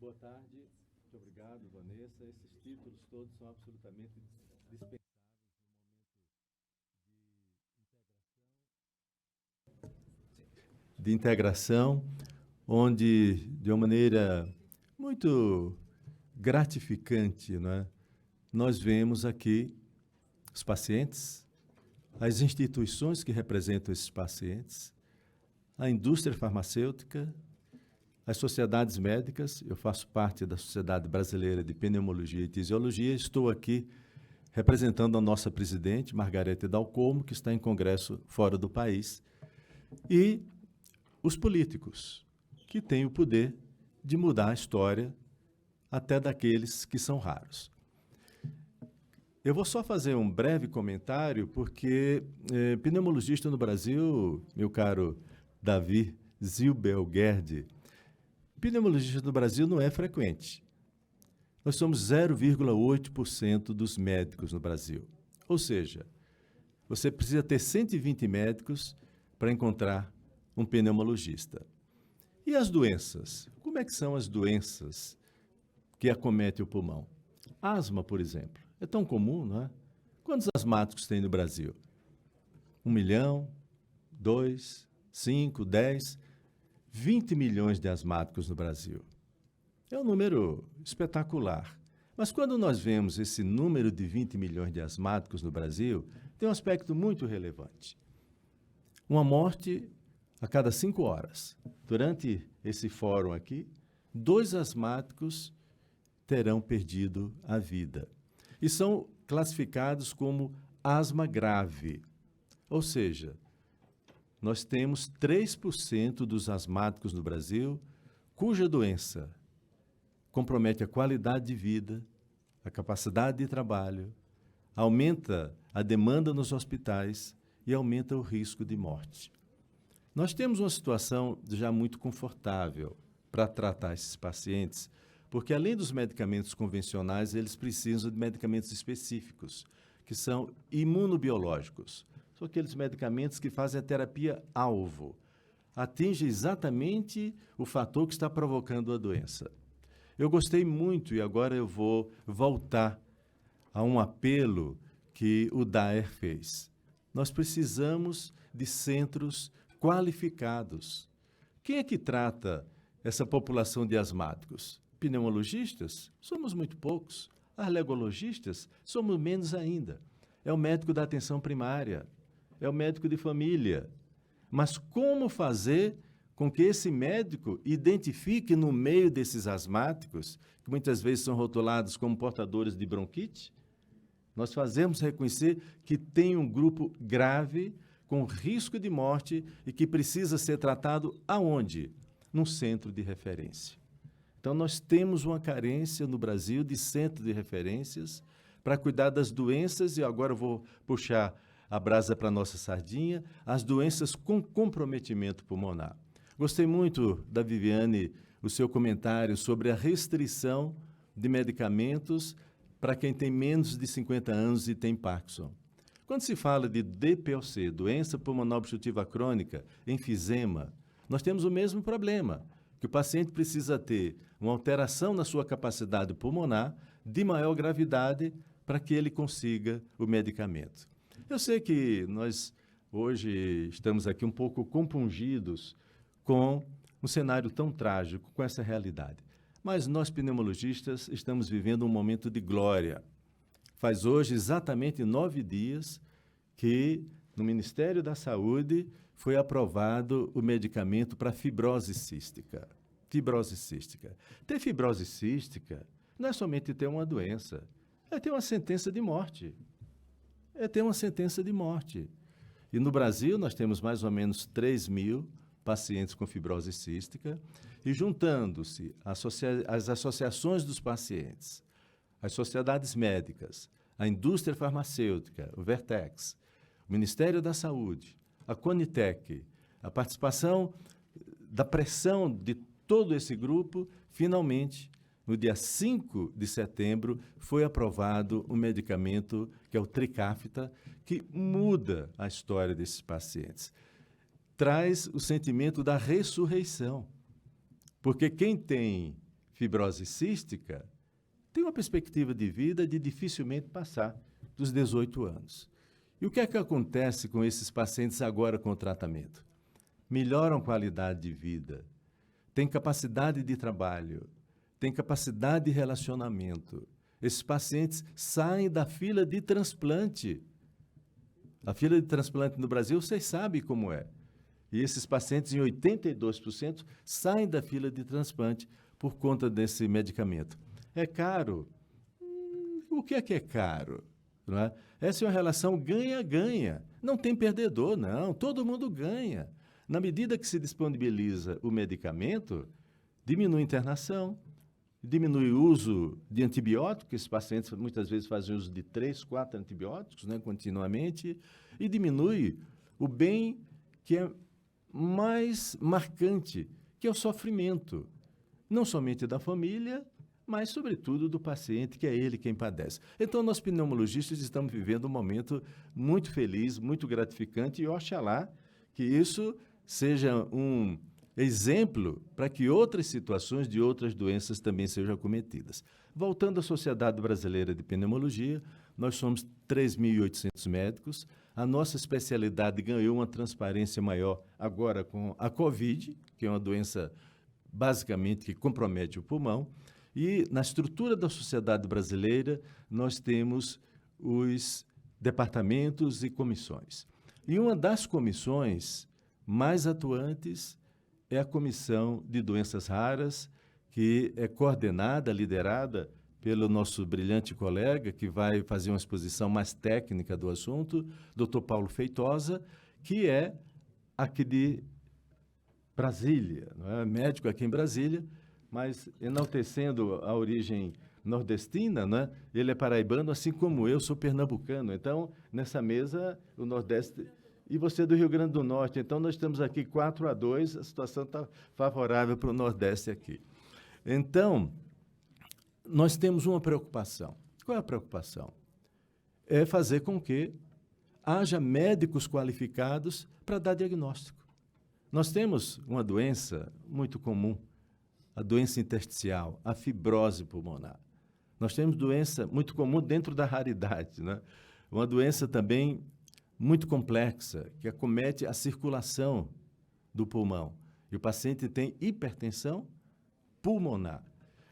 Boa tarde. Muito obrigado, Vanessa. Esses títulos todos são absolutamente dispensáveis de integração, onde, de uma maneira muito gratificante, não é? Nós vemos aqui os pacientes, as instituições que representam esses pacientes, a indústria farmacêutica, as sociedades médicas. Eu faço parte da Sociedade Brasileira de Pneumologia e Tisiologia. Estou aqui representando a nossa presidente, Margarete Dalcomo, que está em congresso fora do país, e os políticos, que têm o poder de mudar a história até daqueles que são raros. Eu vou só fazer um breve comentário, porque pneumologista no Brasil, meu caro Davi Zilberguerdi, pneumologista no Brasil não é frequente. Nós somos 0,8% dos médicos no Brasil. Ou seja, você precisa ter 120 médicos para encontrar um pneumologista. E as doenças? Como é que são as doenças que acometem o pulmão? Asma, por exemplo. É tão comum, não é? Quantos asmáticos tem no Brasil? 1 milhão? 2? 5? 10? 20 milhões de asmáticos no Brasil. É um número espetacular. Mas quando nós vemos esse número de 20 milhões de asmáticos no Brasil, tem um aspecto muito relevante. Uma morte a cada 5 horas. Durante esse fórum aqui, 2 asmáticos terão perdido a vida. E são classificados como asma grave. Ou seja, nós temos 3% dos asmáticos no Brasil cuja doença compromete a qualidade de vida, a capacidade de trabalho, aumenta a demanda nos hospitais e aumenta o risco de morte. Nós temos uma situação já muito confortável para tratar esses pacientes, porque além dos medicamentos convencionais, eles precisam de medicamentos específicos, que são imunobiológicos. São aqueles medicamentos que fazem a terapia-alvo, atinge exatamente o fator que está provocando a doença. Eu gostei muito, e agora eu vou voltar a um apelo que o Daer fez. Nós precisamos de centros qualificados. Quem é que trata essa população de asmáticos? Pneumologistas? Somos muito poucos. Alergologistas? Somos menos ainda. É o médico da atenção primária, é o médico de família. Mas como fazer com que esse médico identifique no meio desses asmáticos, que muitas vezes são rotulados como portadores de bronquite, nós fazemos reconhecer que tem um grupo grave, com risco de morte e que precisa ser tratado aonde? Num centro de referência. Então, nós temos uma carência no Brasil de centros de referências para cuidar das doenças, e agora eu vou puxar a brasa para a nossa sardinha, as doenças com comprometimento pulmonar. Gostei muito, da Viviane, o seu comentário sobre a restrição de medicamentos para quem tem menos de 50 anos e tem Parkinson. Quando se fala de DPOC, doença pulmonar obstrutiva crônica, enfisema, nós temos o mesmo problema, que o paciente precisa ter uma alteração na sua capacidade pulmonar de maior gravidade para que ele consiga o medicamento. Eu sei que nós hoje estamos aqui um pouco compungidos com um cenário tão trágico, com essa realidade. Mas nós, pneumologistas, estamos vivendo um momento de glória. Faz hoje exatamente 9 dias que, no Ministério da Saúde, foi aprovado o medicamento para fibrose cística. Fibrose cística. Ter fibrose cística não é somente ter uma doença, é ter uma sentença de morte. É ter uma sentença de morte. E no Brasil, nós temos mais ou menos 3 mil pacientes com fibrose cística, e juntando-se as associações dos pacientes, as sociedades médicas, a indústria farmacêutica, o Vertex, o Ministério da Saúde, a Conitec, a participação da pressão de todo esse grupo, finalmente, no dia 5 de setembro, foi aprovado um medicamento que é o Trikafta, que muda a história desses pacientes. Traz o sentimento da ressurreição, porque quem tem fibrose cística tem uma perspectiva de vida de dificilmente passar dos 18 anos. E o que é que acontece com esses pacientes agora com o tratamento? Melhoram a qualidade de vida, têm capacidade de trabalho, têm capacidade de relacionamento. Esses pacientes saem da fila de transplante. A fila de transplante no Brasil, vocês sabem como é. E esses pacientes, em 82%, saem da fila de transplante por conta desse medicamento. É caro? O que é caro? Não é? Essa é uma relação ganha-ganha. Não tem perdedor, não. Todo mundo ganha. Na medida que se disponibiliza o medicamento, diminui a internação, diminui o uso de antibióticos, esses pacientes muitas vezes fazem uso de 3, 4 antibióticos, né, continuamente, e diminui o bem que é mais marcante, que é o sofrimento, não somente da família, mas, sobretudo, do paciente, que é ele quem padece. Então, nós pneumologistas estamos vivendo um momento muito feliz, muito gratificante, e oxalá que isso seja um exemplo para que outras situações de outras doenças também sejam acometidas. Voltando à Sociedade Brasileira de Pneumologia, nós somos 3.800 médicos. A nossa especialidade ganhou uma transparência maior agora com a COVID, que é uma doença basicamente que compromete o pulmão. E na estrutura da Sociedade Brasileira, nós temos os departamentos e comissões. E uma das comissões mais atuantes é a Comissão de Doenças Raras, que é coordenada, liderada pelo nosso brilhante colega, que vai fazer uma exposição mais técnica do assunto, Dr. Paulo Feitosa, que é aqui de Brasília, não é? Médico aqui em Brasília, mas enaltecendo a origem nordestina, né? Ele é paraibano, assim como eu sou pernambucano. Então, nessa mesa, o Nordeste... E você é do Rio Grande do Norte, então nós estamos aqui 4-2, a situação está favorável para o Nordeste aqui. Então, nós temos uma preocupação. Qual é a preocupação? É fazer com que haja médicos qualificados para dar diagnóstico. Nós temos uma doença muito comum, a doença intersticial, a fibrose pulmonar. Nós temos doença muito comum dentro da raridade, né? Uma doença também muito complexa, que acomete a circulação do pulmão. E o paciente tem hipertensão pulmonar.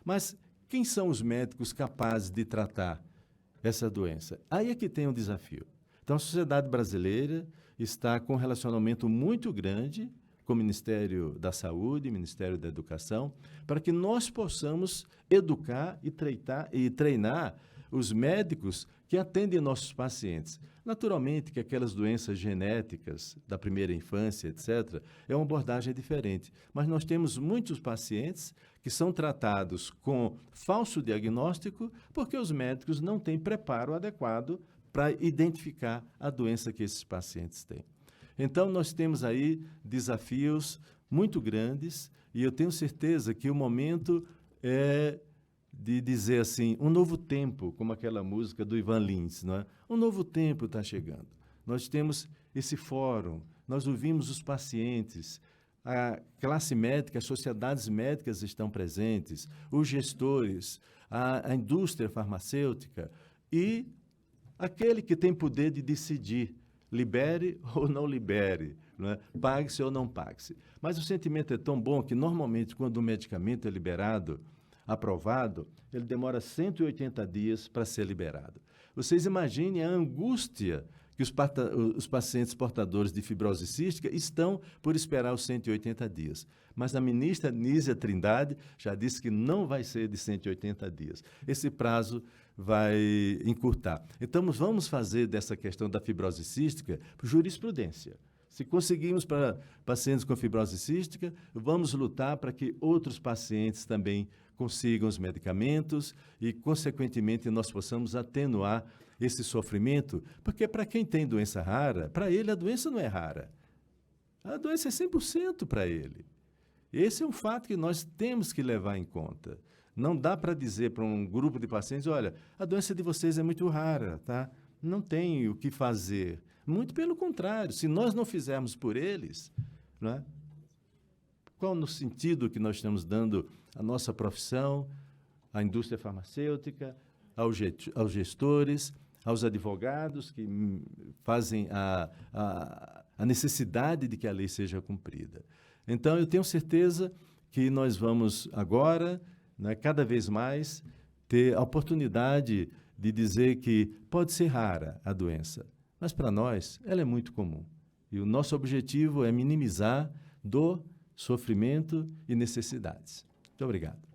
Mas quem são os médicos capazes de tratar essa doença? Aí é que tem um desafio. Então, a sociedade brasileira está com um relacionamento muito grande com o Ministério da Saúde, Ministério da Educação, para que nós possamos educar e treinar os médicos que atendem nossos pacientes. Naturalmente que aquelas doenças genéticas da primeira infância, etc., é uma abordagem diferente. Mas nós temos muitos pacientes que são tratados com falso diagnóstico porque os médicos não têm preparo adequado para identificar a doença que esses pacientes têm. Então, nós temos aí desafios muito grandes e eu tenho certeza que o momento é de dizer assim, um novo tempo, como aquela música do Ivan Lins, não é? Um novo tempo está chegando. Nós temos esse fórum, nós ouvimos os pacientes, a classe médica, as sociedades médicas estão presentes, os gestores, a indústria farmacêutica e aquele que tem poder de decidir, libere ou não libere, não é? Pague-se ou não pague-se. Mas o sentimento é tão bom que, normalmente, quando o medicamento é liberado, aprovado, ele demora 180 dias para ser liberado. Vocês imaginem a angústia que os pacientes portadores de fibrose cística estão por esperar os 180 dias. Mas a ministra Nízia Trindade já disse que não vai ser de 180 dias. Esse prazo vai encurtar. Então, vamos fazer dessa questão da fibrose cística jurisprudência. Se conseguirmos para pacientes com fibrose cística, vamos lutar para que outros pacientes também consigam os medicamentos e, consequentemente, nós possamos atenuar esse sofrimento, porque para quem tem doença rara, para ele a doença não é rara. A doença é 100% para ele. Esse é um fato que nós temos que levar em conta. Não dá para dizer para um grupo de pacientes, olha, a doença de vocês é muito rara, tá? Não tem o que fazer. Muito pelo contrário, se nós não fizermos por eles, não é? qual no sentido que nós estamos dando à nossa profissão, à indústria farmacêutica, aos gestores, aos advogados que fazem a necessidade de que a lei seja cumprida. Então, eu tenho certeza que nós vamos agora, né, cada vez mais, ter a oportunidade de dizer que pode ser rara a doença, mas para nós ela é muito comum. E o nosso objetivo é minimizar dor, sofrimento e necessidades. Muito obrigado.